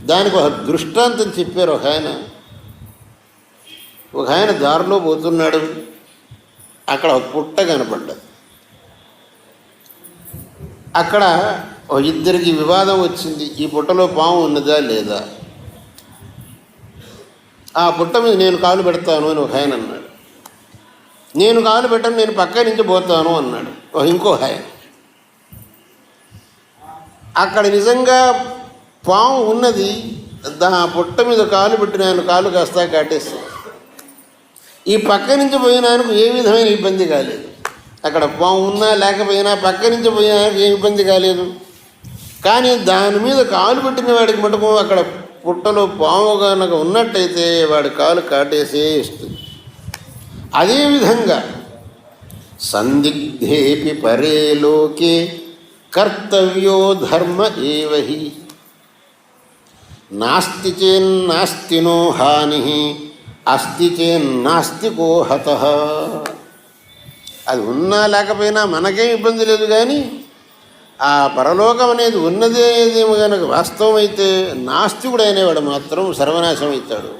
దానికి ఒక దృష్టాంతం చెప్పారు. ఒక ఆయన దారిలో పోతున్నాడు. అక్కడ ఒక పుట్ట కనపడ్డది. అక్కడ ఇద్దరికి వివాదం వచ్చింది. ఈ పుట్టలో పాము ఉన్నదా లేదా? ఆ పుట్ట మీద నేను కాలు పెడతాను అని ఒక ఆయన అన్నాడు. నేను కాలు పెట్టను, నేను పక్క నుంచి పోతాను అన్నాడు ఇంకో ఆయన. అక్కడ నిజంగా పాము ఉన్నది. పుట్ట మీద కాలు పెట్టిన ఆయన కాలు కాస్త కాటేస్తాడు. ఈ పక్క నుంచి పోయిన ఆయనకు ఏ విధమైన ఇబ్బంది కాలేదు. అక్కడ పాము ఉన్నా లేకపోయినా పక్క నుంచి పోయిన ఆయనకు ఏ ఇబ్బంది కాలేదు. కానీ దాని మీద కాలు పెట్టిన వాడికి మటుకు అక్కడ పుట్టలో పాము కనుక ఉన్నట్టయితే వాడి కాలు కాటేసే ఇస్తుంది. అదేవిధంగా సందిగ్ధేపి పరే లోకే కర్తవ్యో ధర్మ ఏవహి నాస్తి చేన్నాస్తినో హాని అస్తి చేన్నాస్తి కో హతః. అది ఉన్నా లేకపోయినా మనకేం ఇబ్బంది లేదు. కానీ ఆ పరలోకం అనేది ఉన్నదేమో కనుక వాస్తవం అయితే నాస్తికుడు అనేవాడు మాత్రం సర్వనాశం అవుతాడు.